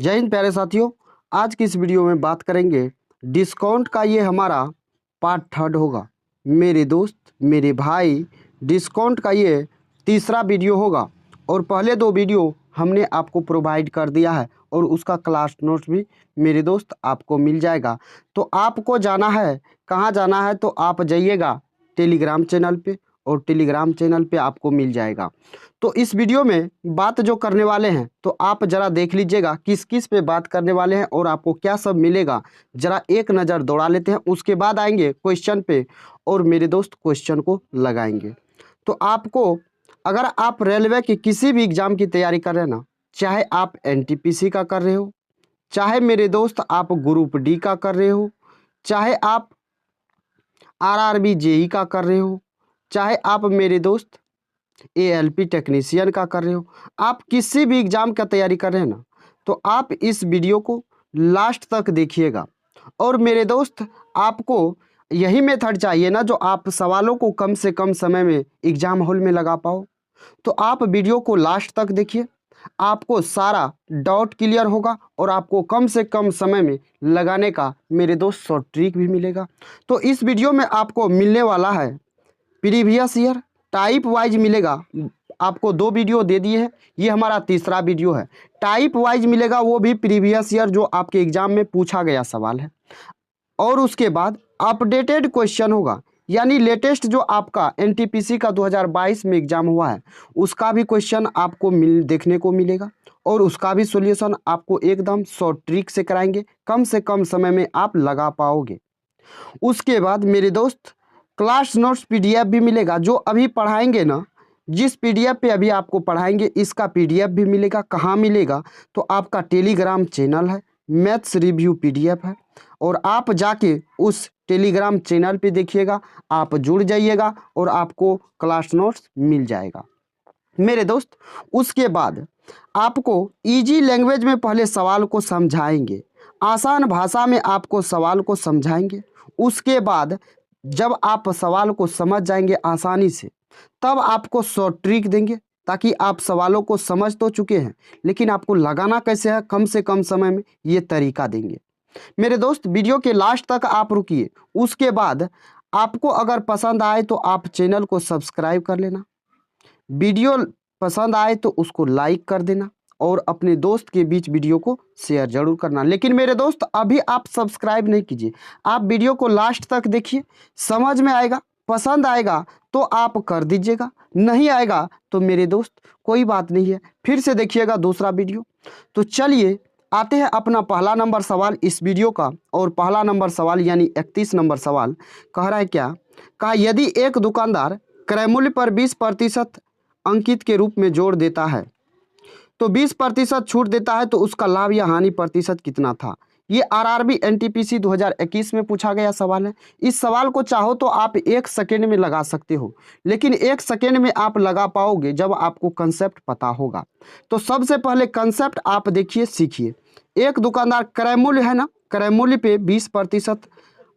जय हिंद प्यारे साथियों। आज की इस वीडियो में बात करेंगे डिस्काउंट का। ये हमारा पार्ट थर्ड होगा मेरे दोस्त मेरे भाई। डिस्काउंट का ये तीसरा वीडियो होगा और पहले दो वीडियो हमने आपको प्रोवाइड कर दिया है और उसका क्लास नोट्स भी मेरे दोस्त आपको मिल जाएगा। तो आपको जाना है, कहाँ जाना है, तो आप जाइएगा टेलीग्राम चैनल पे और टेलीग्राम चैनल पे आपको मिल जाएगा। तो इस वीडियो में बात जो करने वाले हैं तो आप ज़रा देख लीजिएगा किस किस पे बात करने वाले हैं और आपको क्या सब मिलेगा। ज़रा एक नज़र दौड़ा लेते हैं, उसके बाद आएंगे क्वेश्चन पे और मेरे दोस्त क्वेश्चन को लगाएंगे। तो आपको, अगर आप रेलवे की किसी भी एग्ज़ाम की तैयारी कर रहे हैं ना, चाहे आप एनटीपीसी का कर रहे हो, चाहे मेरे दोस्त आप ग्रुप डी का कर रहे हो, चाहे आप आरआरबी जेई का कर रहे हो, चाहे आप मेरे दोस्त एएलपी टेक्नीशियन का कर रहे हो, आप किसी भी एग्ज़ाम का तैयारी कर रहे हैं ना, तो आप इस वीडियो को लास्ट तक देखिएगा। और मेरे दोस्त आपको यही मेथड चाहिए ना जो आप सवालों को कम से कम समय में एग्ज़ाम हॉल में लगा पाओ, तो आप वीडियो को लास्ट तक देखिए। आपको सारा डाउट क्लियर होगा और आपको कम से कम समय में लगाने का मेरे दोस्त शॉर्ट ट्रिक भी मिलेगा। तो इस वीडियो में आपको मिलने वाला है प्रीवियस ईयर टाइप वाइज मिलेगा। आपको दो वीडियो दे दिए हैं, ये हमारा तीसरा वीडियो है। टाइप वाइज मिलेगा, वो भी प्रीवियस ईयर जो आपके एग्जाम में पूछा गया सवाल है। और उसके बाद अपडेटेड क्वेश्चन होगा, यानी लेटेस्ट जो आपका एनटीपीसी का 2022 में एग्जाम हुआ है उसका भी क्वेश्चन आपको देखने को मिलेगा और उसका भी सॉल्यूशन आपको एकदम शॉर्ट ट्रिक से कराएंगे, कम से कम समय में आप लगा पाओगे। उसके बाद मेरे दोस्त क्लास नोट्स पीडीएफ भी मिलेगा, जो अभी पढ़ाएंगे ना, जिस पीडीएफ पे अभी आपको पढ़ाएंगे इसका पीडीएफ भी मिलेगा। कहाँ मिलेगा, तो आपका टेलीग्राम चैनल है, मैथ्स रिव्यू पीडीएफ है, और आप जाके उस टेलीग्राम चैनल पे देखिएगा, आप जुड़ जाइएगा और आपको क्लास नोट्स मिल जाएगा मेरे दोस्त। उसके बाद आपको इजी लैंग्वेज में पहले सवाल को समझाएंगे, आसान भाषा में आपको सवाल को समझाएंगे। उसके बाद जब आप सवाल को समझ जाएंगे आसानी से, तब आपको शॉर्ट ट्रिक देंगे, ताकि आप सवालों को समझ तो चुके हैं लेकिन आपको लगाना कैसे है कम से कम समय में, ये तरीका देंगे मेरे दोस्त। वीडियो के लास्ट तक आप रुकिए। उसके बाद आपको अगर पसंद आए तो आप चैनल को सब्सक्राइब कर लेना, वीडियो पसंद आए तो उसको लाइक कर देना और अपने दोस्त के बीच वीडियो को शेयर जरूर करना। लेकिन मेरे दोस्त अभी आप सब्सक्राइब नहीं कीजिए, आप वीडियो को लास्ट तक देखिए, समझ में आएगा, पसंद आएगा तो आप कर दीजिएगा, नहीं आएगा तो मेरे दोस्त कोई बात नहीं है, फिर से देखिएगा दूसरा वीडियो। तो चलिए आते हैं अपना पहला नंबर सवाल इस वीडियो का। और पहला नंबर सवाल यानी 31 नंबर सवाल कह रहा है क्या, कहा यदि एक दुकानदार क्रय मूल्य पर 20% अंकित के रूप में जोड़ देता है तो 20% छूट देता है, तो उसका लाभ या हानि प्रतिशत कितना था। ये आरआरबी एनटीपीसी 2021 में पूछा गया सवाल है। इस सवाल को चाहो तो आप 1 सेकेंड में लगा सकते हो, लेकिन 1 सेकेंड में आप लगा पाओगे जब आपको कंसेप्ट पता होगा। तो सबसे पहले कंसेप्ट आप देखिए, सीखिए। एक दुकानदार क्रय मूल्य है ना, क्रय मूल्य पे 20%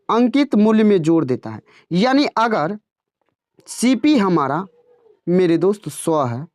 अंकित मूल्य में जोड़ देता है, यानी अगर सीपी हमारा मेरे दोस्त 100 है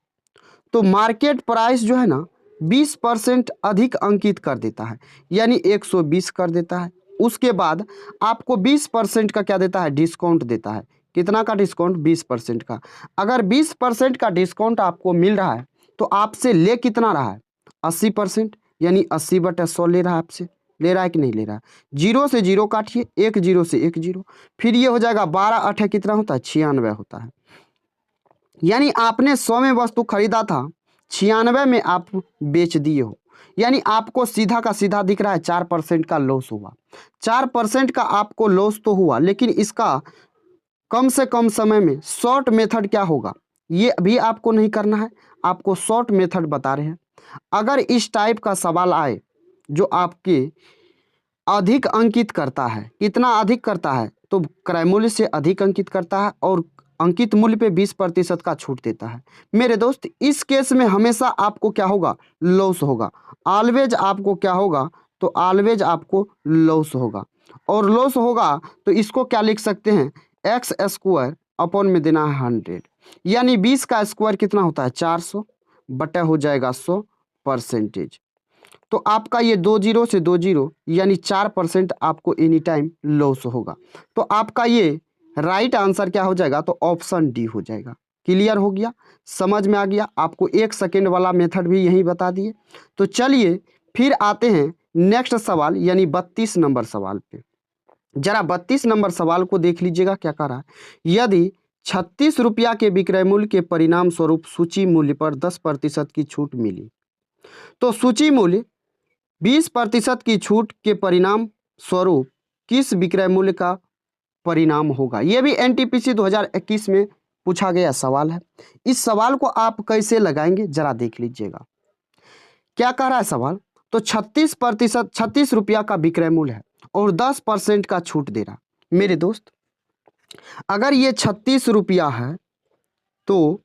तो मार्केट प्राइस जो है ना 20% अधिक अंकित कर देता है, यानी 120 कर देता है। उसके बाद आपको 20% का क्या देता है, डिस्काउंट देता है। कितना का डिस्काउंट, 20% का। अगर 20% का डिस्काउंट आपको मिल रहा है तो आपसे ले कितना रहा है, 80%, यानी 80/100 ले रहा है आपसे, ले रहा है कि नहीं ले रहा है। 0 से 0 काटिए, 1 0 से 1 0, फिर ये हो जाएगा 12 8 कितना होता है, 96 होता है। यानी आपने 100 में वस्तु खरीदा था, 96 में आप बेच दिए हो, यानी आपको सीधा का सीधा दिख रहा है 4% का लॉस हुआ। 4% का आपको लॉस तो हुआ, लेकिन इसका कम से कम समय में शॉर्ट मेथड क्या होगा ये भी आपको नहीं करना है, आपको शॉर्ट मेथड बता रहे हैं। अगर इस टाइप का सवाल आए जो आपके अधिक अंकित करता है, कितना अधिक करता है, तो क्रय मूल्य से अधिक अंकित करता है और अंकित मूल्य पे 20% का छूट देता है मेरे दोस्त, इस केस में हमेशा आपको क्या होगा, लॉस होगा। ऑलवेज आपको क्या होगा, तो ऑलवेज आपको लॉस होगा। और लॉस होगा तो इसको क्या लिख सकते हैं, एक्स स्क्वायर अपॉन में देना है 100, यानी 20 का स्क्वायर कितना होता है, 400 बटा हो जाएगा 100%। तो आपका ये 2 जीरो से 2 जीरो यानी 4% आपको एनी टाइम लॉस होगा। तो आपका ये राइट आंसर क्या हो जाएगा, तो ऑप्शन डी हो जाएगा। क्लियर हो गया, समझ में आ गया। आपको 1 सेकेंड वाला मेथड भी यही बता दिए। तो चलिए फिर आते हैं नेक्स्ट सवाल यानी 32 नंबर सवाल पे। जरा 32 नंबर सवाल को देख लीजिएगा क्या कह रहा है। यदि 36 रुपया के विक्रय मूल्य के परिणाम स्वरूप सूची मूल्य पर 10% की छूट मिली, तो सूची मूल्य 20% की छूट के परिणाम स्वरूप किस विक्रय मूल्य का परिणाम होगा। यह भी एनटीपीसी 2021 में पूछा गया सवाल है। इस सवाल को आप कैसे लगाएंगे जरा देख लीजिएगा। क्या कह रहा है सवाल, तो 36 रुपया का विक्रय मूल्य है और 10% का छूट दे रहा। मेरे दोस्त अगर ये 36 रुपया है तो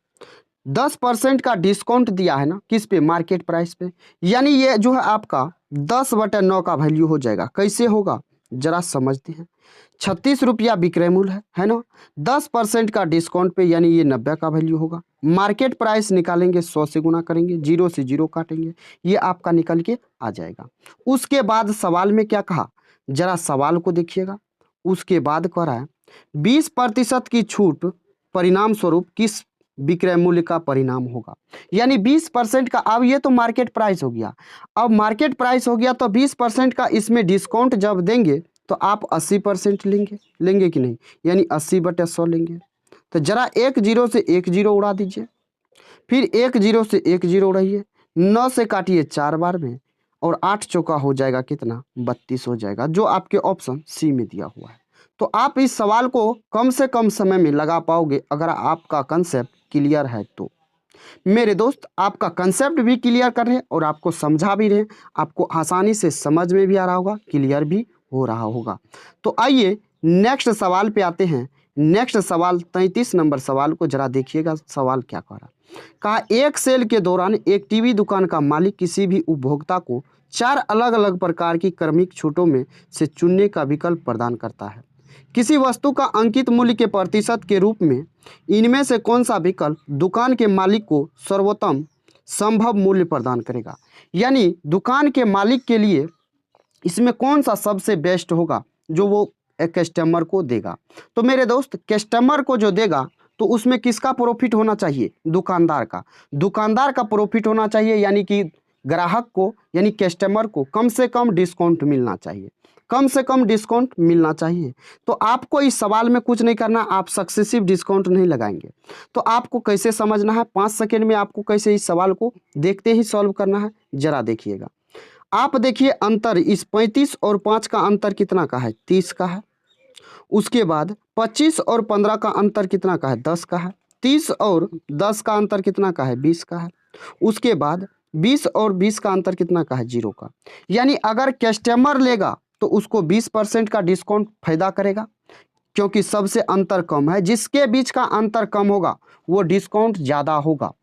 10% का डिस्काउंट दिया है ना, किस पे, मार्केट प्राइस पे, यानी ये जो है आपका 10/9 का वैल्यू हो जाएगा। कैसे होगा जरा समझते हैं। 36 रुपया विक्रय मूल्य है ना, 10% का डिस्काउंट पे यानी ये 90 का वैल्यू होगा। मार्केट प्राइस निकालेंगे, 100 से गुना करेंगे, 0 से 0 काटेंगे, ये आपका निकल के आ जाएगा। उसके बाद सवाल में क्या कहा, जरा सवाल को देखिएगा। उसके बाद कह रहा है 20% की छूट परिणाम स्वरूप किस विक्रय मूल्य का परिणाम होगा, यानी 20% का। अब ये तो मार्केट प्राइस हो गया। अब मार्केट प्राइस हो गया तो 20% का इसमें डिस्काउंट जब देंगे तो आप 80% लेंगे कि नहीं, यानी 80/100 लेंगे। तो जरा 1 जीरो से 1 जीरो उड़ा दीजिए, फिर 1 जीरो से 1 जीरो उड़ाइए, 9 से काटिए 4 बार में, और 8 चौका हो जाएगा कितना, 32 हो जाएगा, जो आपके ऑप्शन सी में दिया हुआ है। तो आप इस सवाल को कम से कम समय में लगा पाओगे अगर आपका कंसेप्ट क्लियर है तो। मेरे दोस्त आपका कंसेप्ट भी क्लियर कर रहे हैं और आपको समझा भी रहे हैं, आपको आसानी से समझ में भी आ रहा होगा, क्लियर भी हो रहा होगा। तो आइए नेक्स्ट सवाल पे आते हैं। नेक्स्ट सवाल 33 नंबर सवाल को जरा देखिएगा। सवाल क्या कह रहा, कहा एक सेल के दौरान एक टीवी दुकान का मालिक किसी भी उपभोक्ता को 4 अलग अलग प्रकार की क्रमिक छूटों में से चुनने का विकल्प प्रदान करता है। किसी वस्तु का अंकित मूल्य के प्रतिशत के रूप में इनमें से कौन सा विकल्प दुकान के मालिक को सर्वोत्तम संभव मूल्य प्रदान करेगा, यानी दुकान के मालिक के लिए इसमें कौन सा सबसे बेस्ट होगा जो वो एक कस्टमर को देगा। तो मेरे दोस्त कस्टमर को जो देगा तो उसमें किसका प्रॉफिट होना चाहिए, दुकानदार का। दुकानदार का प्रॉफिट होना चाहिए, यानी कि ग्राहक को यानी कस्टमर को कम से कम डिस्काउंट मिलना चाहिए, कम से कम डिस्काउंट मिलना चाहिए। तो आपको इस सवाल में कुछ नहीं करना, आप सक्सेसिव डिस्काउंट नहीं लगाएंगे। तो आपको कैसे समझना है, 5 सेकेंड में आपको कैसे इस सवाल को देखते ही सॉल्व करना है जरा देखिएगा। आप देखिए अंतर इस 35 और 5 का अंतर कितना का है, 30 का है। उसके बाद 25 और 15 का अंतर कितना का है, 10 का है। 30 और 10 का अंतर कितना का है, 20 का है। उसके बाद 20 और 20 का अंतर कितना का है, 0 का। यानी अगर कस्टमर लेगा तो उसको 20% का डिस्काउंट फायदा करेगा, क्योंकि सबसे अंतर कम है। जिसके बीच का अंतर कम होगा वो डिस्काउंट ज़्यादा होगा,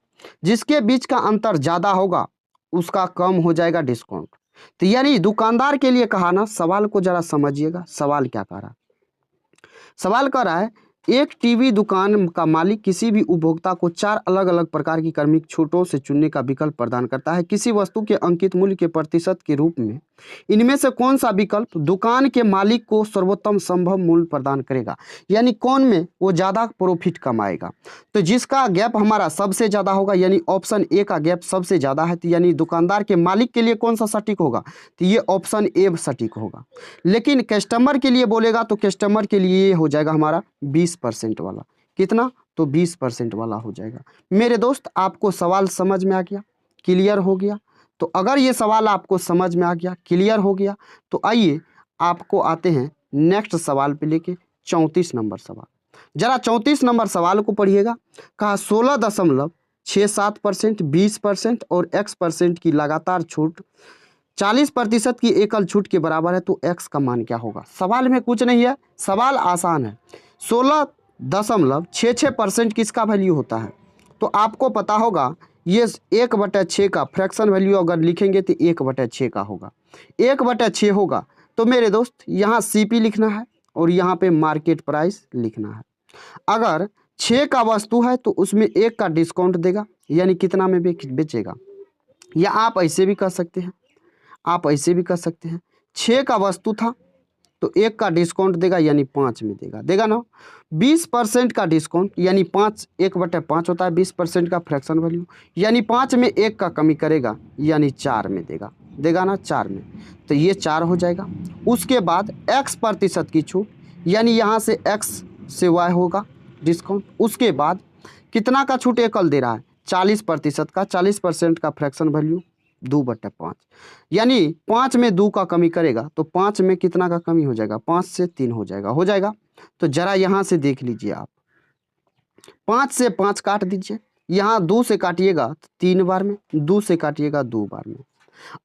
जिसके बीच का अंतर ज़्यादा होगा उसका कम हो जाएगा डिस्काउंट। तो यानी दुकानदार के लिए कहा ना, सवाल को जरा समझिएगा। सवाल क्या कह रहा है, सवाल कर रहा है एक टीवी दुकान का मालिक किसी भी उपभोक्ता को 4 अलग अलग प्रकार की क्रमिक छूटों से चुनने का विकल्प प्रदान करता है। किसी वस्तु के अंकित मूल्य के प्रतिशत के रूप में इनमें से कौन सा विकल्प दुकान के मालिक को सर्वोत्तम संभव मूल्य प्रदान करेगा, यानी कौन में वो ज़्यादा प्रॉफिट कमाएगा। तो जिसका गैप हमारा सबसे ज़्यादा होगा, यानी ऑप्शन ए का गैप सबसे ज़्यादा है, तो यानी दुकानदार के मालिक के लिए कौन सा सटीक होगा, तो ये ऑप्शन ए सटीक होगा। लेकिन कस्टमर के लिए बोलेगा तो कस्टमर के लिए ये हो जाएगा हमारा 20% वाला। कितना, तो 20% वाला हो जाएगा। मेरे दोस्त आपको सवाल समझ में आ गया, क्लियर हो गया। तो अगर ये सवाल आपको समझ में आ गया, क्लियर हो गया, तो आइए आपको आते हैं नेक्स्ट सवाल पे लेके 34 नंबर सवाल। जरा 34 नंबर सवाल को पढ़िएगा। कहा 16.67%, 20% और x% की लगातार छूट 40% की एकल छूट के बराबर है, तो x का मान क्या होगा। सवाल में कुछ नहीं है, सवाल आसान है। 16.66% किसका वैल्यू होता है, तो आपको पता होगा ये 1/6 का फ्रैक्शन वैल्यू अगर लिखेंगे तो 1/6 का होगा, 1/6 होगा। तो मेरे दोस्त यहाँ CP लिखना है और यहाँ पे मार्केट प्राइस लिखना है। अगर 6 का वस्तु है तो उसमें 1 का डिस्काउंट देगा, यानी कितना में बेचेगा, या आप ऐसे भी कर सकते हैं। आप ऐसे भी कर सकते हैं। 6 का वस्तु था तो 1 का डिस्काउंट देगा यानी 5 में देगा ना। 20% का डिस्काउंट यानी 5 1/5 होता है 20% का फ्रैक्शन वैल्यू, यानी 5 में 1 का कमी करेगा यानी 4 में देगा ना 4 में, तो ये 4 हो जाएगा। उसके बाद x% की छूट यानी यहाँ से x से y होगा डिस्काउंट। उसके बाद कितना का छूट एकल दे रहा है 40% का, 40% का फ्रैक्शन वैल्यू 2/5 यानी 5 में 2 का कमी करेगा तो 5 में कितना का कमी हो जाएगा 5 से 3 हो जाएगा। तो जरा यहाँ से देख लीजिए आप, 5 से 5 काट दीजिए, यहाँ 2 से काटिएगा 3 बार में, 2 से काटिएगा 2 बार में।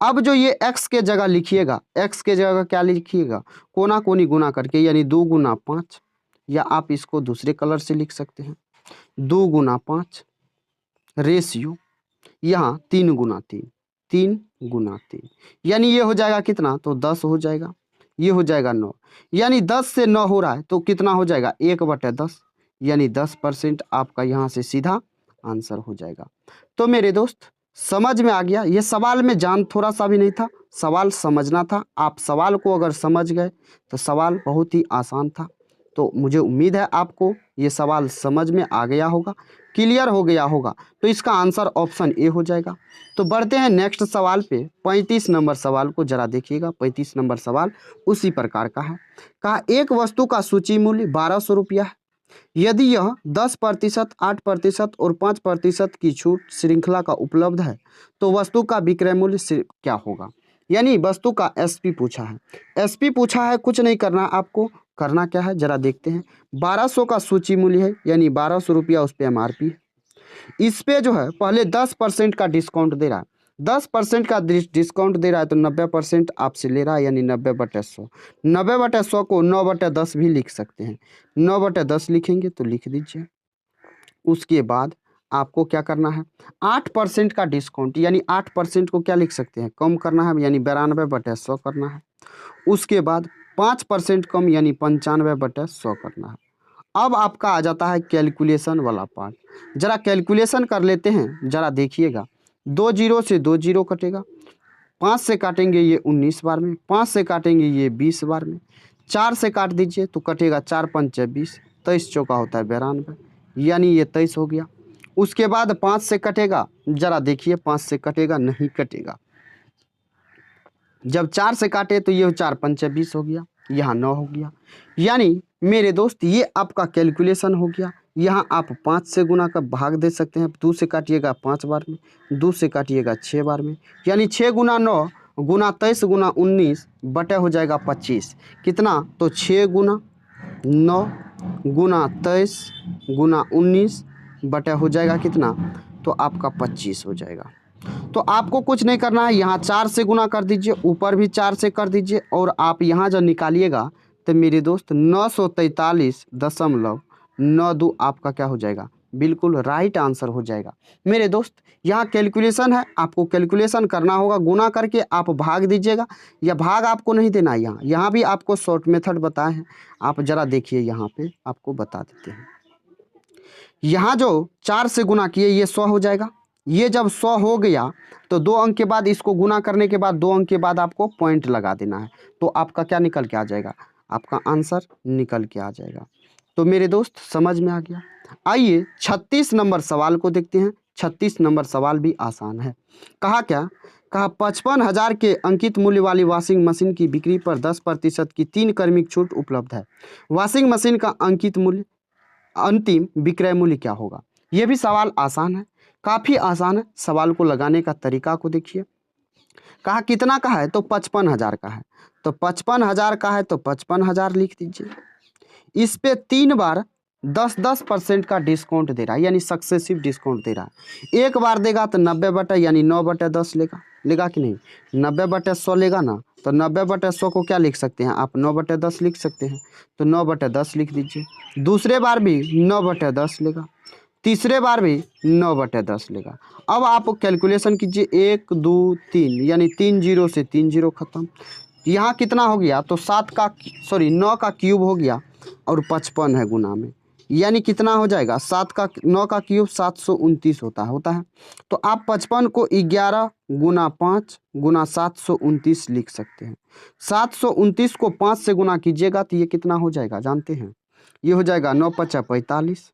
अब जो ये x के जगह लिखिएगा, x के जगह क्या लिखिएगा कोना कोनी गुना करके यानी 2 गुना 5, या आप इसको दूसरे कलर से लिख सकते हैं 2 गुना 5 रेशियो यहाँ 3 गुना 3, 3 गुना 3 यानी ये हो जाएगा कितना तो 10 हो जाएगा, ये हो जाएगा 9, यानी 10 से 9 हो रहा है तो कितना हो जाएगा 1/10 यानी 10% आपका यहाँ से सीधा आंसर हो जाएगा। तो मेरे दोस्त समझ में आ गया, ये सवाल में जान थोड़ा सा भी नहीं था, सवाल समझना था। आप सवाल को अगर समझ गए तो सवाल बहुत ही आसान था। तो मुझे उम्मीद है आपको ये सवाल समझ में आ गया होगा, क्लियर हो गया होगा। तो इसका आंसर ऑप्शन ए हो जाएगा। तो बढ़ते हैं नेक्स्ट सवाल पे, 35 नंबर सवाल को जरा देखिएगा। 35 नंबर सवाल उसी प्रकार का है। कहा एक वस्तु का सूची मूल्य 1200 रुपया है, यदि यह 10%, 8% और 5% की छूट श्रृंखला का उपलब्ध है तो वस्तु का विक्रय मूल्य क्या होगा। यानी वस्तु का एसपी पूछा है, एसपी पूछा है, कुछ नहीं करना, आपको करना क्या है जरा देखते हैं। 1200 का सूची मूल्य है यानी 1200 रुपया उस पर एमआरपी है। इस पे जो है पहले 10% का डिस्काउंट दे रहा है, 10% का डिस्काउंट दे रहा है तो 90% आपसे ले रहा है यानी 90/100। 90/100 को 9/10 भी लिख सकते हैं, 9/10 लिखेंगे तो लिख दीजिए। उसके बाद आपको क्या करना है 8% का डिस्काउंट यानी 8% को क्या लिख सकते हैं कम करना है यानी 92/100 करना है। उसके बाद 5% कम यानी 95/100 करना है। अब आपका आ जाता है कैलकुलेशन वाला पार्ट, जरा कैलकुलेशन कर लेते हैं, जरा देखिएगा। 2 जीरो से 2 जीरो कटेगा, 5 से काटेंगे ये 19 बार में, 5 से काटेंगे ये 20 बार में, 4 से काट दीजिए तो कटेगा 4 पंचे 20, 23 चौका होता है 92 यानी ये 23 हो गया। उसके बाद 5 से कटेगा, जरा देखिए 5 से कटेगा नहीं कटेगा, जब 4 से काटे तो ये 4 पंचे 20 हो गया, यहाँ 9 हो गया। यानी मेरे दोस्त ये आपका कैलकुलेशन हो गया। यहाँ आप 5 से गुना का भाग दे सकते हैं, 2 से काटिएगा 5 बार में, 2 से काटिएगा 6 बार में, यानी 6 गुना 9 गुना 23 गुना 19 बटे हो जाएगा 25, कितना तो 6 गुना 9 गुना 23 गुना 19 बटे हो जाएगा कितना तो आपका 25 हो जाएगा। तो आपको कुछ नहीं करना है, यहाँ 4 से गुना कर दीजिए, ऊपर भी 4 से कर दीजिए, और आप यहाँ जब निकालिएगा तो मेरे दोस्त 943.92 आपका क्या हो जाएगा, बिल्कुल राइट आंसर हो जाएगा। मेरे दोस्त यहाँ कैलकुलेशन है, आपको कैलकुलेशन करना होगा, गुना करके आप भाग दीजिएगा, या भाग आपको नहीं देना है। यहाँ भी आपको शॉर्ट मेथड बताए हैं, आप जरा देखिए, यहाँ पे आपको बता देते हैं। यहाँ जो 4 से गुना किए ये 100 हो जाएगा, ये जब 100 हो गया तो 2 अंक के बाद इसको गुना करने के बाद 2 अंक के बाद आपको पॉइंट लगा देना है, तो आपका क्या निकल के आ जाएगा, आपका आंसर निकल के आ जाएगा। तो मेरे दोस्त समझ में आ गया। आइए 36 नंबर सवाल को देखते हैं। 36 नंबर सवाल भी आसान है। कहा क्या, कहा 55,000 के अंकित मूल्य वाली वॉशिंग मशीन की बिक्री पर 10% की 3 क्रमिक छूट उपलब्ध है। वॉशिंग मशीन का अंकित मूल्य अंतिम विक्रय मूल्य क्या होगा। यह भी सवाल आसान है, काफ़ी आसान है। सवाल को लगाने का तरीका को देखिए। कहा कितना का है तो 55,000 का है, तो 55,000 का है तो 55,000 लिख दीजिए। इस पे 3 बार 10% का डिस्काउंट दे रहा है, यानी सक्सेसिव डिस्काउंट दे रहा है। एक बार देगा तो 90 यानी 9/10 लेगा कि नहीं, 90/100 लेगा ना, तो 90/100 को क्या लिख सकते हैं आप, 9/10 लिख सकते हैं, तो 9/10 लिख दीजिए। दूसरे बार भी 9/10 लेगा, तीसरे बार भी 9/10 लेगा। अब आप कैलकुलेशन कीजिए, 1 2 3 यानी 3 जीरो से 3 जीरो खत्म। यहाँ कितना हो गया तो 9 का क्यूब हो गया और 55 है गुना में, यानी कितना हो जाएगा, 9 का क्यूब 729 होता है। तो आप 55 को 11 गुना 5 गुना 729 लिख सकते हैं। 729 को 5 से गुना कीजिएगा तो ये कितना हो जाएगा जानते हैं, ये हो जाएगा 9 पचा 45।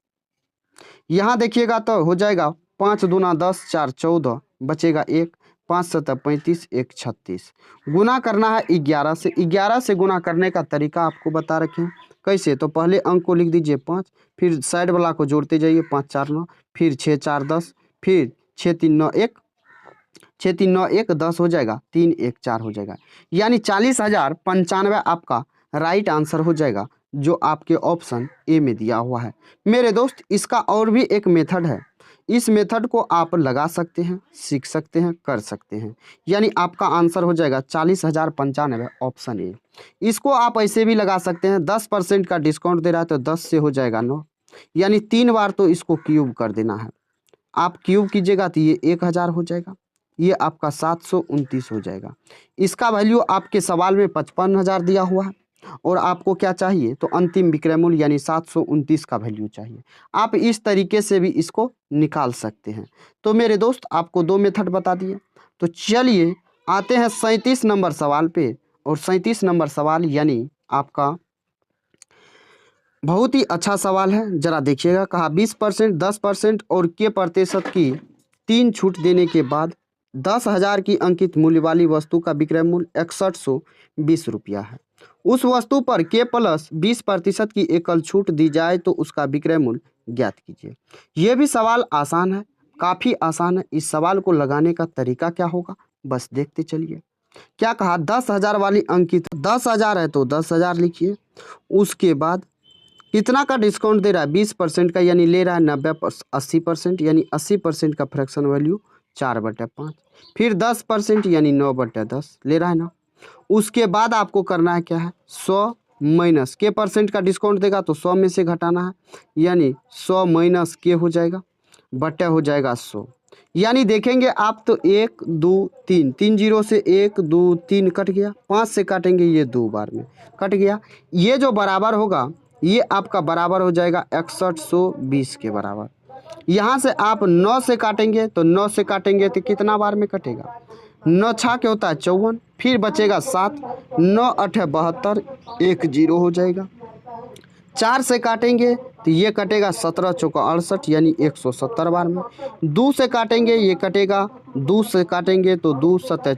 यहाँ देखिएगा तो हो जाएगा 5 दूना 10 4 14 बचेगा 1, 5 सत्ता 35 1 36। गुना करना है 11 से। 11 से गुना करने का तरीका आपको बता रखे हैं कैसे। तो पहले अंक को लिख दीजिए 5, फिर साइड वाला को जोड़ते जाइए 5 4 9, फिर 6 4 10, फिर 6 3 9 1, 6 3 9 1 10 हो जाएगा, 3 1 4 हो जाएगा। यानी 40,095 आपका राइट आंसर हो जाएगा, जो आपके ऑप्शन ए में दिया हुआ है। मेरे दोस्त इसका और भी एक मेथड है, इस मेथड को आप लगा सकते हैं, सीख सकते हैं, कर सकते हैं। यानी आपका आंसर हो जाएगा 40,095 ऑप्शन ए। इसको आप ऐसे भी लगा सकते हैं, 10% का डिस्काउंट दे रहा है तो 10 से हो जाएगा 9, यानी 3 बार तो इसको क्यूब कर देना है। आप क्यूब कीजिएगा तो ये 1000 हो जाएगा, ये आपका 729 हो जाएगा। इसका वैल्यू आपके सवाल में 55,000 दिया हुआ है और आपको क्या चाहिए, तो अंतिम विक्रय मूल्य यानी 729 का वैल्यू चाहिए। आप इस तरीके से भी इसको निकाल सकते हैं। तो मेरे दोस्त आपको 2 मेथड बता दिए। तो चलिए आते हैं 37 नंबर सवाल पे। और 37 नंबर सवाल यानी आपका बहुत ही अच्छा सवाल है, जरा देखिएगा। कहा 20%, 10% और के प्रतिशत की 3 छूट देने के बाद 10,000 की अंकित मूल्य वाली वस्तु का विक्रय मूल्य 6120 रुपया है। उस वस्तु पर के प्लस 20% की एकल छूट दी जाए तो उसका विक्रय मूल्य ज्ञात कीजिए। यह भी सवाल आसान है, काफ़ी आसान है। इस सवाल को लगाने का तरीका क्या होगा, बस देखते चलिए। क्या कहा, 10,000 वाली अंकित 10,000 है तो 10,000 लिखिए। उसके बाद कितना का डिस्काउंट दे रहा है, 20% का, यानी ले रहा है 80%, यानी 80% का फ्रैक्शन वैल्यू 4/5। फिर 10% यानी 9/10 ले रहा है ना। उसके बाद आपको करना है क्या है, 100 माइनस के परसेंट का डिस्काउंट देगा तो 100 में से घटाना है, यानी 100 माइनस के हो जाएगा, बटे हो जाएगा 100। यानी देखेंगे आप तो 1 2 3, 3 जीरो से 1 2 3 कट गया, 5 से काटेंगे ये 2 बार में कट गया। ये जो बराबर होगा ये आपका बराबर हो जाएगा 6120 के बराबर। यहाँ से आप 9 से काटेंगे तो 9 से काटेंगे तो कितना बार में कटेगा, 9 छा के होता है 54, फिर बचेगा 7, 9 8 72, 1 0 हो जाएगा। 4 से काटेंगे तो ये कटेगा 17 चौका 68, यानी 170 बार में। 2 से काटेंगे ये कटेगा, 2 से काटेंगे तो 2 7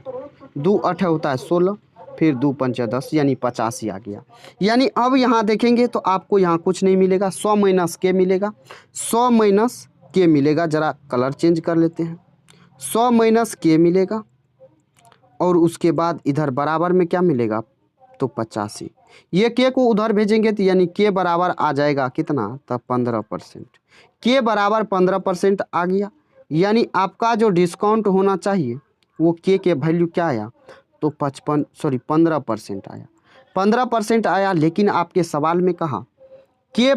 2 8 होता है 16, फिर 2 5 10, यानी 85 आ गया। यानी अब यहाँ देखेंगे तो आपको यहाँ कुछ नहीं मिलेगा, 100 माइनस के मिलेगा, 100 माइनस के मिलेगा। ज़रा कलर चेंज कर लेते हैं, 100 माइनस के मिलेगा और उसके बाद इधर बराबर में क्या मिलेगा, तो 85। ये के को उधर भेजेंगे तो यानी के बराबर आ जाएगा कितना, तब 15%। के बराबर 15% आ गया, यानी आपका जो डिस्काउंट होना चाहिए वो के वैल्यू क्या आया, तो 15% आया, 15% आया। लेकिन आपके सवाल में कहा के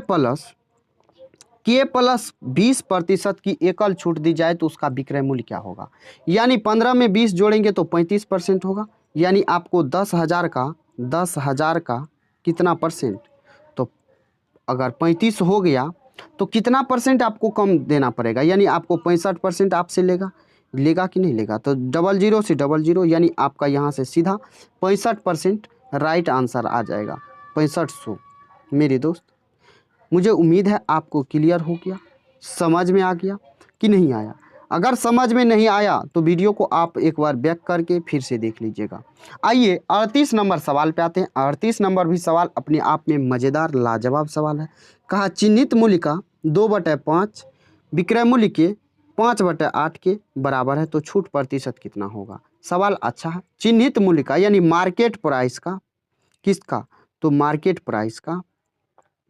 प्लस 20% की एकल छूट दी जाए तो उसका विक्रय मूल्य क्या होगा। यानी 15 में 20 जोड़ेंगे तो 35% होगा, यानी आपको 10,000 का कितना परसेंट, तो अगर 35 हो गया तो कितना परसेंट आपको कम देना पड़ेगा, यानी आपको 65% आपसे लेगा कि नहीं लेगा, तो 00 से 00, यानी आपका यहाँ से सीधा 65% राइट आंसर आ जाएगा, 6500। मेरे दोस्त मुझे उम्मीद है आपको क्लियर हो गया, समझ में आ गया कि नहीं आया। अगर समझ में नहीं आया तो वीडियो को आप एक बार बैक करके फिर से देख लीजिएगा। आइए 38 नंबर सवाल पे आते हैं। 38 नंबर भी सवाल अपने आप में मज़ेदार लाजवाब सवाल है। कहा चिन्हित मूल्य का 2/5 विक्रय मूल्य के 5/8 के बराबर है तो छूट प्रतिशत कितना होगा। सवाल अच्छा है। चिन्हित मूल्य का यानी मार्केट प्राइस का, किसका, तो मार्केट प्राइस का,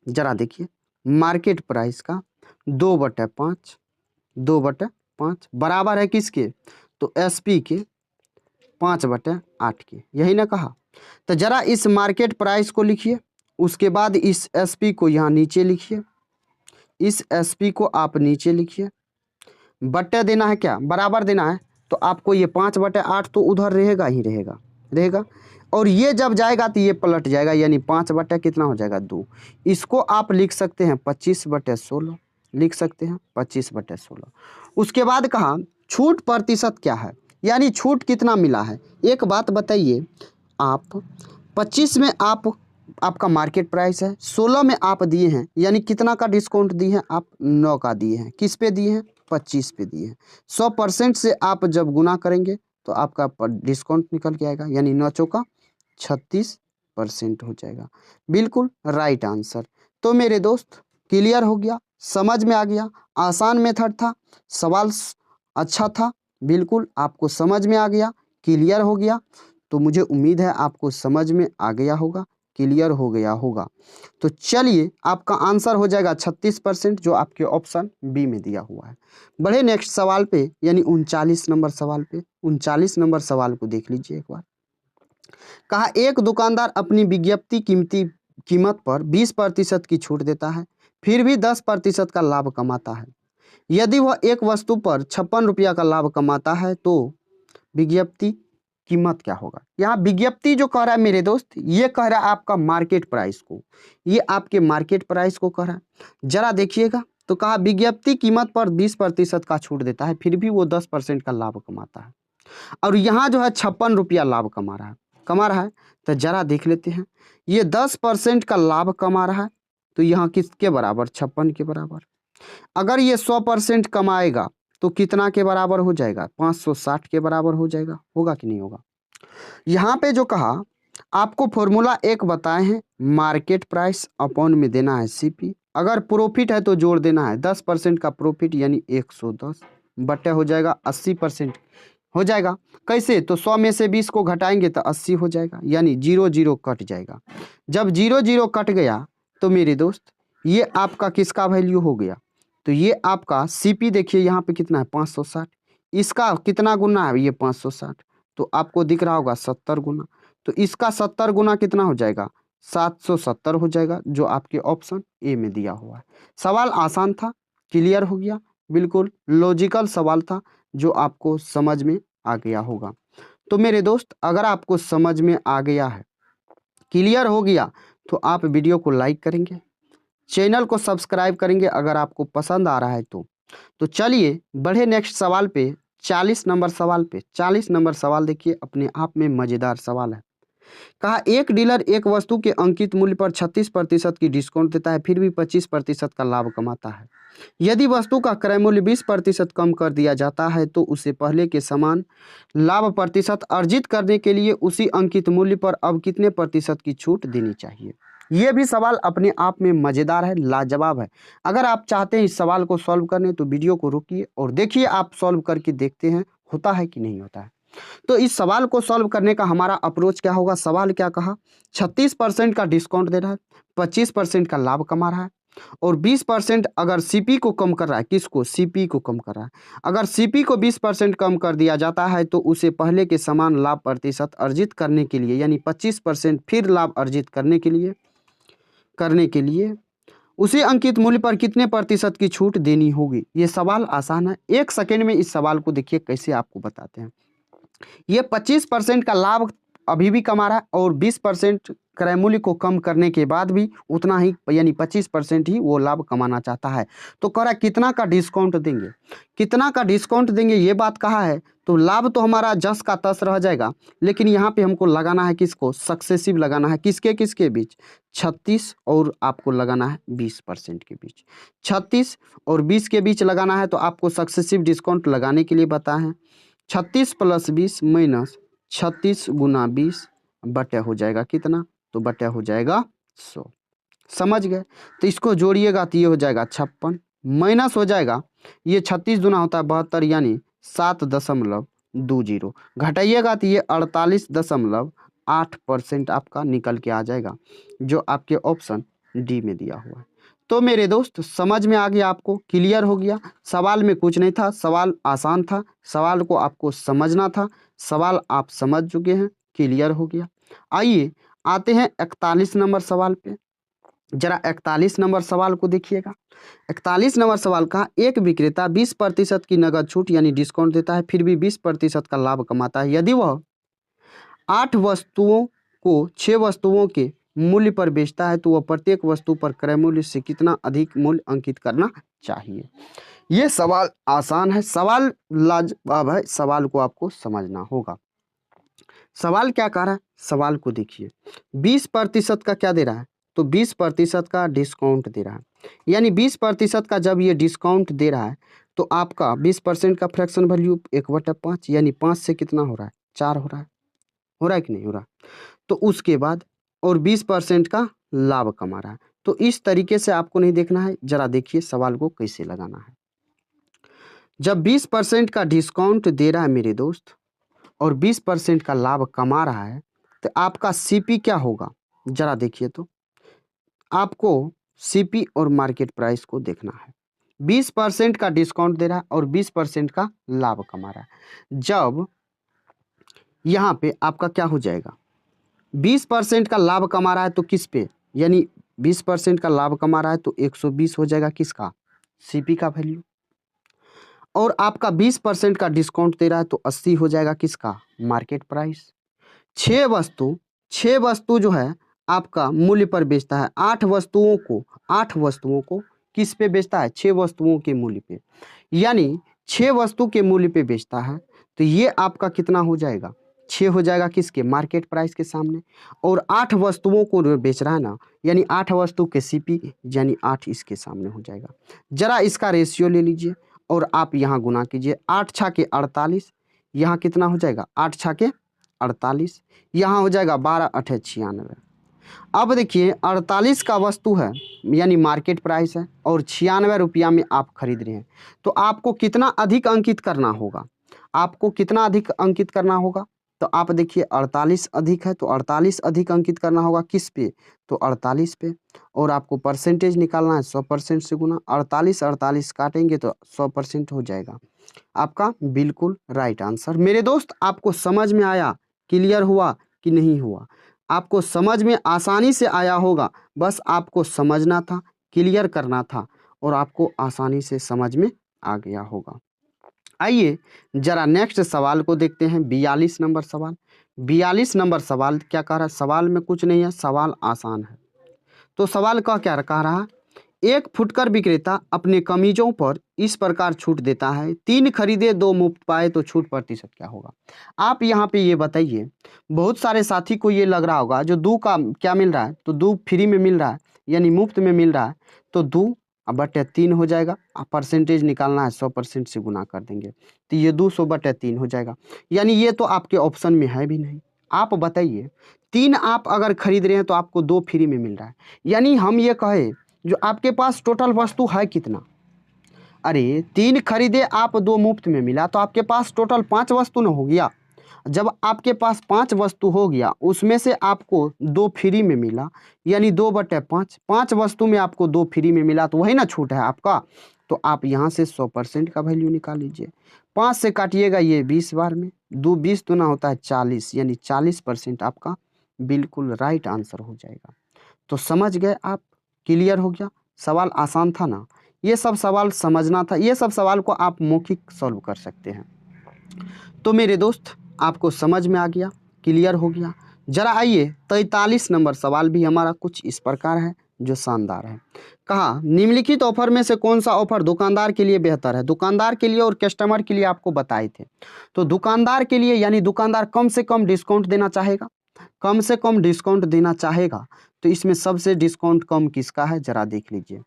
जरा देखिए मार्केट प्राइस का 2/5 बराबर है किसके, तो एसपी के 5/8 के, यही ना कहा। तो जरा इस मार्केट प्राइस को लिखिए, उसके बाद इस एसपी को यहाँ नीचे लिखिए, इस एसपी को आप नीचे लिखिए, बट्टे देना है क्या, बराबर देना है, तो आपको ये 5/8 तो उधर रहेगा ही रहेगा, रहेगा। और ये जब जाएगा तो ये पलट जाएगा, यानी 5 बटा कितना हो जाएगा 2। इसको आप लिख सकते हैं 25/16, लिख सकते हैं 25/16। उसके बाद कहा छूट प्रतिशत क्या है, यानी छूट कितना मिला है। एक बात बताइए, आप 25 में आपका मार्केट प्राइस है, 16 में आप दिए हैं, यानी कितना का डिस्काउंट दिए हैं आप, 9 का दिए हैं। किस पे दिए हैं, 25 पे दिए हैं। 100% से आप जब गुना करेंगे तो आपका डिस्काउंट निकल के आएगा, यानी 9 चौका 36% हो जाएगा। बिल्कुल राइट आंसर। तो मेरे दोस्त क्लियर हो गया, समझ में आ गया, आसान मेथड था, सवाल अच्छा था, बिल्कुल आपको समझ में आ गया, क्लियर हो गया। तो मुझे उम्मीद है आपको समझ में आ गया होगा, क्लियर हो गया होगा। तो चलिए आपका आंसर हो जाएगा 36%, जो आपके ऑप्शन बी में दिया हुआ है। बढ़े नेक्स्ट सवाल पे, यानी 39 नंबर सवाल पे। 39 नंबर सवाल को देख लीजिए एक बार। कहा एक दुकानदार अपनी विज्ञप्ति कीमत पर 20% की छूट देता है, फिर भी 10% का लाभ कमाता है। यदि वह एक वस्तु पर 56 रुपया का लाभ कमाता है तो विज्ञप्ति कीमत क्या होगा। यहाँ विज्ञप्ति जो कह रहा है मेरे दोस्त, ये कह रहा है आपका मार्केट प्राइस को, ये आपके मार्केट प्राइस को कह रहा है। जरा देखिएगा, तो कहा विज्ञप्ति कीमत पर 20% का छूट देता है, फिर भी वो 10% का लाभ कमाता है। और यहाँ जो है 56 रुपया लाभ कमा रहा है। तो जरा देख लेते हैं, ये 10% का लाभ कमा रहा है, तो यहाँ किसके बराबर, 56 के बराबर। अगर ये 100% कमाएगा तो कितना के बराबर हो जाएगा, 560 के बराबर हो जाएगा। होगा कि नहीं होगा। यहाँ पे जो कहा आपको फॉर्मूला एक बताए हैं, मार्केट प्राइस अपॉन में देना है सीपी। अगर प्रॉफिट है तो जोड़ देना है 10% का प्रॉफिट, यानी 110 बटे हो जाएगा 80% हो जाएगा। कैसे, तो 100 में से 20 को घटाएंगे तो 80 हो जाएगा, यानी 0 0 कट जाएगा। जब 0 0 कट गया तो मेरे दोस्त ये आपका किसका वैल्यू हो गया, तो ये आपका सीपी देखिए यहाँ पे कितना है 560, इसका कितना गुना है ये 560, तो आपको दिख रहा होगा 70 गुना, तो इसका 70 गुना कितना हो जाएगा 770 हो जाएगा, जो आपके ऑप्शन ए में दिया हुआ है। सवाल आसान था, क्लियर हो गया, बिल्कुल लॉजिकल सवाल था, जो आपको समझ में आ गया होगा। तो मेरे दोस्त अगर आपको समझ में आ गया है, क्लियर हो गया, तो आप वीडियो को लाइक करेंगे, चैनल को सब्सक्राइब करेंगे अगर आपको पसंद आ रहा है तो चलिए बढ़े नेक्स्ट सवाल पे, 40 नंबर सवाल पे। 40 नंबर सवाल देखिए, अपने आप में मज़ेदार सवाल है। कहा एक डीलर एक वस्तु के अंकित मूल्य पर 36% की डिस्काउंट देता है, फिर भी 25% का लाभ कमाता है। यदि वस्तु का क्रय मूल्य 20% कम कर दिया जाता है तो उसे पहले के समान लाभ प्रतिशत अर्जित करने के लिए उसी अंकित मूल्य पर अब कितने प्रतिशत की छूट देनी चाहिए। ये भी सवाल अपने आप में मज़ेदार है, लाजवाब है। अगर आप चाहते हैं इस सवाल को सॉल्व करने तो वीडियो को रोकिए और देखिए, आप सॉल्व करके देखते हैं होता है कि नहीं होता है। तो इस सवाल को सॉल्व करने का हमारा अप्रोच क्या होगा। सवाल क्या कहा, 36% का डिस्काउंट दे रहा है, 25% का लाभ कमा रहा है, और 20% अगर सीपी को कम कर रहा है, किसको, सीपी को कम कर रहा है। अगर सीपी को 20% कम कर दिया जाता है तो उसे पहले के समान लाभ प्रतिशत अर्जित करने के लिए, यानी 25% फिर लाभ अर्जित करने के लिए उसी अंकित मूल्य पर कितने प्रतिशत की छूट देनी होगी। ये सवाल आसान है, 1 सेकेंड में इस सवाल को देखिए कैसे आपको बताते हैं। ये 25% का लाभ अभी भी कमा रहा है और 20% क्रय मूल्य को कम करने के बाद भी उतना ही, यानी 25% ही वो लाभ कमाना चाहता है। तो कह रहा है कितना का डिस्काउंट देंगे, कितना का डिस्काउंट देंगे, ये बात कहा है। तो लाभ तो हमारा 10 का 10 रह जाएगा, लेकिन यहाँ पे हमको लगाना है किसको, सक्सेसिव लगाना है, किसके किसके बीच, 36 और आपको लगाना है 20% के बीच। 36 और 20 के बीच लगाना है, तो आपको सक्सेसिव डिस्काउंट लगाने के लिए बताए हैं। 36 + 20 माइनस 36 गुना 20 बटे हो जाएगा कितना, तो बटे हो जाएगा 100। समझ गए। तो इसको जोड़िएगा तो ये हो जाएगा 56, माइनस हो जाएगा, ये 36 गुना होता है 72, यानी 7.20, घटाइएगा तो ये 48.8% आपका निकल के आ जाएगा, जो आपके ऑप्शन डी में दिया हुआ है। तो मेरे दोस्त समझ में आ गया, आपको क्लियर हो गया। सवाल में कुछ नहीं था, सवाल आसान था, सवाल को आपको समझना था, सवाल आप समझ चुके हैं, क्लियर हो गया। आइए आते हैं 41 नंबर सवाल पे। जरा 41 नंबर सवाल को देखिएगा। 41 नंबर सवाल का, एक विक्रेता 20% की नगद छूट यानी डिस्काउंट देता है, फिर भी 20% का लाभ कमाता है। यदि वह 8 वस्तुओं को 6 वस्तुओं के मूल्य पर बेचता है तो वह प्रत्येक वस्तु पर क्रय मूल्य से कितना अधिक मूल्य अंकित करना चाहिए। ये सवाल आसान है, सवाल लाजवाब है, सवाल को आपको समझना होगा। सवाल क्या कह रहा है, सवाल को देखिए। 20% का क्या दे रहा है, तो 20% का डिस्काउंट दे रहा है। यानी 20% का जब ये डिस्काउंट दे रहा है तो आपका 20% का फ्रैक्शन वैल्यू 1/5, यानी 5 से कितना हो रहा है, 4 हो रहा है कि नहीं हो रहा। तो उसके बाद और 20% का लाभ कमा रहा है। तो इस तरीके से आपको नहीं देखना है, जरा देखिए सवाल को कैसे लगाना है। जब 20% का डिस्काउंट दे रहा है मेरे दोस्त और 20% का लाभ कमा रहा है तो आपका सीपी क्या होगा, जरा देखिए। तो आपको सीपी और मार्केट प्राइस को देखना है। 20% का डिस्काउंट दे रहा है और 20% का लाभ कमा रहा है। जब यहाँ पे आपका क्या हो जाएगा, 20% का लाभ कमा रहा है तो किस पे, यानी 20% का लाभ कमा रहा है तो 120 हो जाएगा किसका, सीपी का वैल्यू। और आपका 20% का डिस्काउंट दे रहा है तो 80 हो जाएगा किसका, मार्केट प्राइस। 6 वस्तु जो है आपका मूल्य पर बेचता है। 8 वस्तुओं को किस पे बेचता है, 6 वस्तुओं के मूल्य पे, यानी 6 वस्तु के मूल्य पे बेचता है। तो ये आपका कितना हो जाएगा, 6 हो जाएगा किसके, मार्केट प्राइस के सामने। और 8 वस्तुओं को जो बेच रहा है ना, यानी 8 वस्तु के सीपी, यानी 8 इसके सामने हो जाएगा। जरा इसका रेशियो ले लीजिए और आप यहाँ गुना कीजिए। 8 छाके 48, यहाँ कितना हो जाएगा, 8 छाके 48, यहाँ हो जाएगा 12 8 96। अब देखिए 48 का वस्तु है यानी मार्केट प्राइस है और 96 रुपया में आप खरीद रहे हैं। तो आपको कितना अधिक अंकित करना होगा, आपको कितना अधिक अंकित करना होगा, तो आप देखिए 48 अधिक है तो 48 अधिक अंकित करना होगा किस पे, तो 48 पे। और आपको परसेंटेज निकालना है 100% से गुना। 48 काटेंगे तो 100% हो जाएगा आपका बिल्कुल राइट आंसर। मेरे दोस्त आपको समझ में आया, क्लियर हुआ कि नहीं हुआ, आपको समझ में आसानी से आया होगा, बस आपको समझना था, क्लियर करना था और आपको आसानी से समझ में आ गया होगा। आइए जरा नेक्स्ट सवाल को देखते हैं। 42 नंबर सवाल। 42 नंबर सवाल क्या कह रहा है, सवाल में कुछ नहीं है, सवाल आसान है। तो सवाल का क्या कह रहा है, एक फुटकर विक्रेता अपने कमीजों पर इस प्रकार छूट देता है, 3 खरीदे 2 मुफ्त पाए तो छूट प्रतिशत क्या होगा। आप यहाँ पे ये बताइए, बहुत सारे साथी को ये लग रहा होगा जो 2 का क्या मिल रहा है, तो 2 फ्री में मिल रहा है यानी मुफ्त में मिल रहा है, तो 2/3 हो जाएगा। परसेंटेज निकालना है 100% से गुना कर देंगे तो ये 200/3 हो जाएगा। यानी ये तो आपके ऑप्शन में है भी नहीं। आप बताइए 3 आप अगर खरीद रहे हैं तो आपको 2 फ्री में मिल रहा है, यानी हम ये कहें जो आपके पास टोटल वस्तु है कितना, अरे 3 खरीदे आप 2 मुफ्त में मिला तो आपके पास टोटल 5 वस्तु न हो गया। जब आपके पास 5 वस्तु हो गया उसमें से आपको 2 फ्री में मिला, यानी 2/5, 5 वस्तु में आपको 2 फ्री में मिला तो वही ना छूट है आपका। तो आप यहाँ से 100% का वैल्यू निकाल लीजिए। 5 से काटिएगा ये 20 बार में, 20 दूना होता है 40, यानी 40% आपका बिल्कुल राइट आंसर हो जाएगा। तो समझ गए आप, क्लियर हो गया, सवाल आसान था ना, ये सब सवाल समझना था, ये सब सवाल को आप मौखिक सॉल्व कर सकते हैं। तो मेरे दोस्त आपको समझ में आ गया, क्लियर हो गया। जरा आइए 43 नंबर सवाल भी हमारा कुछ इस प्रकार है जो शानदार है। कहा निम्नलिखित ऑफर में से कौन सा ऑफर दुकानदार के लिए बेहतर है। दुकानदार के लिए और कस्टमर के लिए आपको बताए थे। तो दुकानदार के लिए यानी दुकानदार कम से कम डिस्काउंट देना चाहेगा, कम से कम डिस्काउंट देना चाहेगा। तो इसमें सबसे डिस्काउंट कम किसका है, जरा देख लीजिए।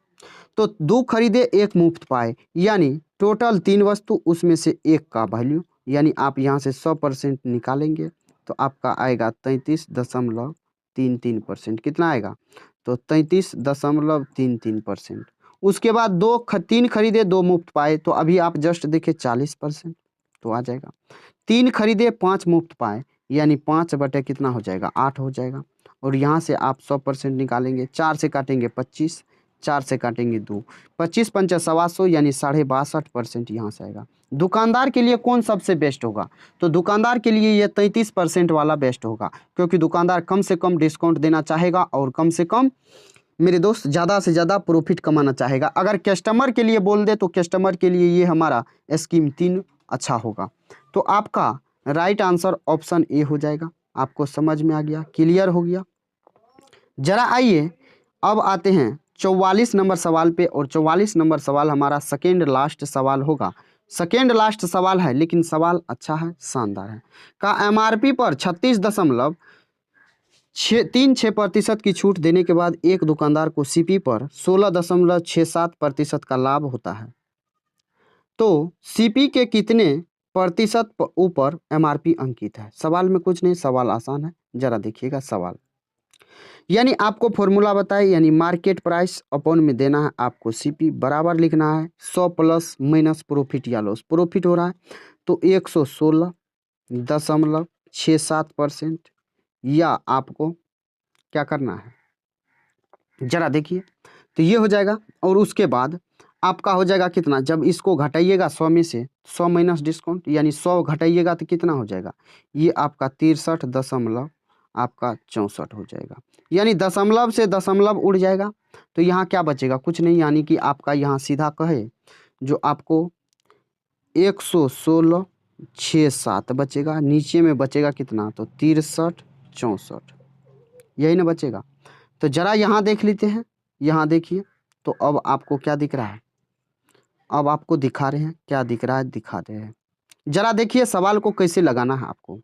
तो 2 खरीदे 1 मुफ्त पाए, यानी टोटल 3 वस्तु उसमें से 1 का वैल्यू, यानी आप यहाँ से 100% निकालेंगे तो आपका आएगा 33.33%। कितना आएगा, तो 33.33%। उसके बाद 3 खरीदे 2 मुफ्त पाए, तो अभी आप जस्ट देखें 40%, तो आ जाएगा। 3 खरीदे 5 मुफ्त पाए, यानी 5 बटे कितना हो जाएगा, 8 हो जाएगा। और यहाँ से आप 100% निकालेंगे, 4 से काटेंगे 25, 4 से काटेंगे 2, 25 पंचा 125, यानी 62.5% यहाँ से आएगा। दुकानदार के लिए कौन सबसे बेस्ट होगा, तो दुकानदार के लिए ये 33% वाला बेस्ट होगा, क्योंकि दुकानदार कम से कम डिस्काउंट देना चाहेगा और कम से कम मेरे दोस्त ज़्यादा से ज़्यादा प्रॉफिट कमाना चाहेगा। अगर कस्टमर के लिए बोल दे तो कस्टमर के लिए ये हमारा स्कीम 3 अच्छा होगा। तो आपका राइट आंसर ऑप्शन ए हो जाएगा। आपको समझ में आ गया, क्लियर हो गया। जरा आइए अब आते हैं 44 नंबर सवाल पे, और 44 नंबर सवाल हमारा सेकेंड लास्ट सवाल होगा। सेकेंड लास्ट सवाल है, लेकिन सवाल अच्छा है, शानदार है। का एमआरपी पर 36.36% की छूट देने के बाद एक दुकानदार को सीपी पर 16.67% का लाभ होता है, तो सीपी के कितने प्रतिशत ऊपर एमआरपी अंकित है। सवाल में कुछ नहीं, सवाल आसान है, जरा देखिएगा सवाल। यानी आपको फॉर्मूला बताए, यानी मार्केट प्राइस अपॉन में देना है आपको सीपी, बराबर लिखना है 100 प्लस माइनस प्रॉफिट या लॉस। प्रॉफिट हो रहा है तो 116.67%, या आपको क्या करना है, जरा देखिए। तो ये हो जाएगा, और उसके बाद आपका हो जाएगा कितना, जब इसको घटाइएगा 100 में से 100 माइनस डिस्काउंट, यानी 100 घटाइएगा तो कितना हो जाएगा, ये आपका 63.64 हो जाएगा। यानी दशमलव से दशमलव उड़ जाएगा, तो यहाँ क्या बचेगा, कुछ नहीं, यानी कि आपका यहाँ सीधा कहे जो आपको 116.67 बचेगा, नीचे में बचेगा कितना, तो 63.64, यही ना बचेगा। तो जरा यहाँ देख लेते हैं, यहाँ देखिए, तो अब आपको क्या दिख रहा है, अब आपको दिखा रहे हैं, क्या दिख रहा है दिखा रहे हैं। जरा देखिए सवाल को कैसे लगाना है आपको।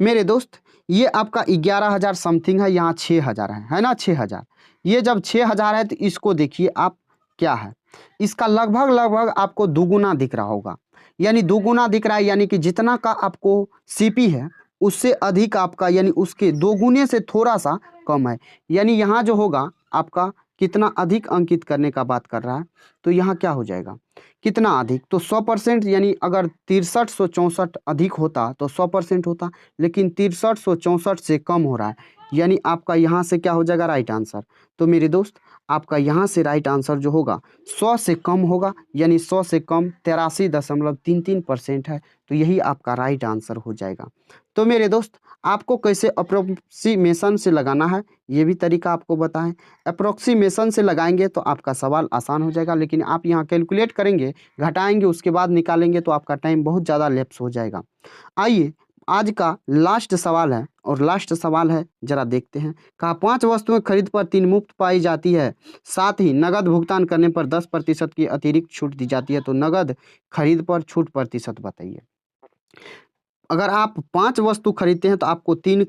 मेरे दोस्त, ये आपका 11,000 समथिंग है, यहाँ 6,000 है ना, 6,000। ये जब 6,000 है तो इसको देखिए आप, क्या है, इसका लगभग लगभग आपको दुगुना दिख रहा होगा, यानी दुगुना दिख रहा है, यानी कि जितना का आपको सीपी है उससे अधिक आपका, यानी उसके दोगुने से थोड़ा सा कम है। यानी यहाँ जो होगा आपका कितना अधिक अंकित करने का बात कर रहा है, तो यहाँ क्या हो जाएगा, कितना अधिक, तो 100%, यानी अगर 6364 अधिक होता तो 100% होता, लेकिन 6364 से कम हो रहा है, यानी आपका यहाँ से क्या हो जाएगा, राइट आंसर। तो मेरे दोस्त, आपका यहाँ से राइट आंसर जो होगा 100 से कम होगा, यानी 100 से कम 83.33% है, तो यही आपका राइट आंसर हो जाएगा। तो मेरे दोस्त, आपको कैसे अप्रोक्सीमेशन से लगाना है ये भी तरीका आपको बताएं। अप्रोक्सीमेशन से लगाएंगे तो आपका सवाल आसान हो जाएगा, लेकिन आप यहाँ कैलकुलेट करेंगे, घटाएंगे, उसके बाद निकालेंगे तो आपका टाइम बहुत ज़्यादा लैप्स हो जाएगा। आइए आज का लास्ट सवाल है, और लास्ट सवाल है, जरा देखते हैं। कहा 5 वस्तुएं खरीद पर 3 मुफ्त पाई जाती है, साथ ही नगद भुगतान करने पर 10% की अतिरिक्त छूट दी जाती है, तो नगद खरीद पर छूट प्रतिशत बताइए। अगर आप 5 वस्तु खरीदते हैं तो आपको 3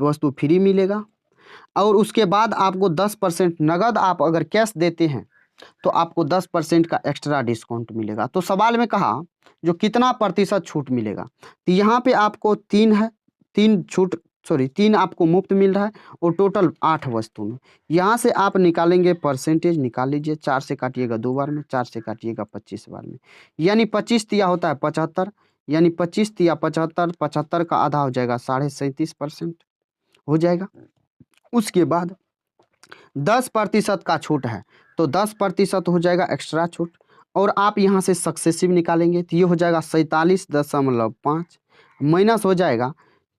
वस्तु फ्री मिलेगा, और उसके बाद आपको 10% नगद, आप अगर कैश देते हैं तो आपको 10% का एक्स्ट्रा डिस्काउंट मिलेगा। तो सवाल में कहा जो कितना प्रतिशत छूट मिलेगा, तो यहाँ पे आपको 3 है, 3 आपको मुफ्त मिल रहा है, और टोटल 8 वस्तु में। यहाँ से आप निकालेंगे परसेंटेज, निकाल लीजिए, 4 से काटिएगा 2 बार में, 4 से काटिएगा 25 बार में, यानी 25 तिया होता है 75, यानी 25 तिया 75, 75 का आधा हो जाएगा 37.5% हो जाएगा। उसके बाद 10% का छूट है, तो 10% हो जाएगा एक्स्ट्रा छूट, और आप यहाँ से सक्सेसिव निकालेंगे तो ये हो जाएगा 47.5, माइनस हो जाएगा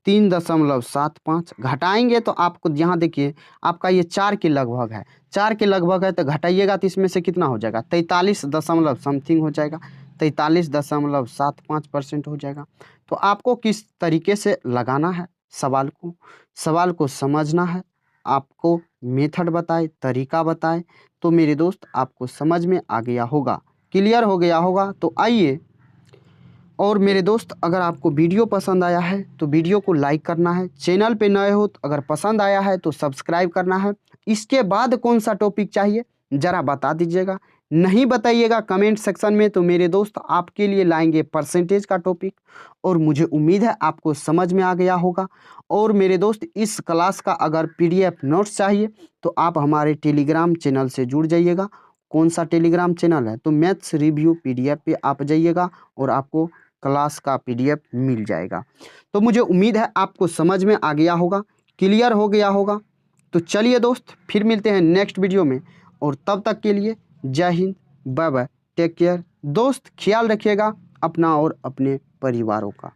3.75, घटाएंगे तो आपको यहाँ देखिए आपका ये 4 के लगभग है, 4 के लगभग है, तो घटाइएगा तो इसमें से कितना हो जाएगा, 43 दशमलव समथिंग हो जाएगा, 43.75% हो जाएगा। तो आपको किस तरीके से लगाना है सवाल को समझना है, आपको मेथड बताए, तरीका बताए, तो मेरे दोस्त आपको समझ में आ गया होगा, क्लियर हो गया होगा। तो आइए, और मेरे दोस्त, अगर आपको वीडियो पसंद आया है तो वीडियो को लाइक करना है, चैनल पे नए हो तो अगर पसंद आया है तो सब्सक्राइब करना है। इसके बाद कौन सा टॉपिक चाहिए ज़रा बता दीजिएगा, नहीं बताइएगा कमेंट सेक्शन में, तो मेरे दोस्त आपके लिए लाएंगे परसेंटेज का टॉपिक, और मुझे उम्मीद है आपको समझ में आ गया होगा। और मेरे दोस्त, इस क्लास का अगर PDF नोट्स चाहिए तो आप हमारे टेलीग्राम चैनल से जुड़ जाइएगा। कौन सा टेलीग्राम चैनल है, तो मैथ्स रिव्यू PDF पे आप जाइएगा और आपको क्लास का PDF मिल जाएगा। तो मुझे उम्मीद है आपको समझ में आ गया होगा, क्लियर हो गया होगा। तो चलिए दोस्त, फिर मिलते हैं नेक्स्ट वीडियो में, और तब तक के लिए जय हिंद, बाय बाय, टेक केयर। दोस्त ख्याल रखिएगा अपना और अपने परिवारों का।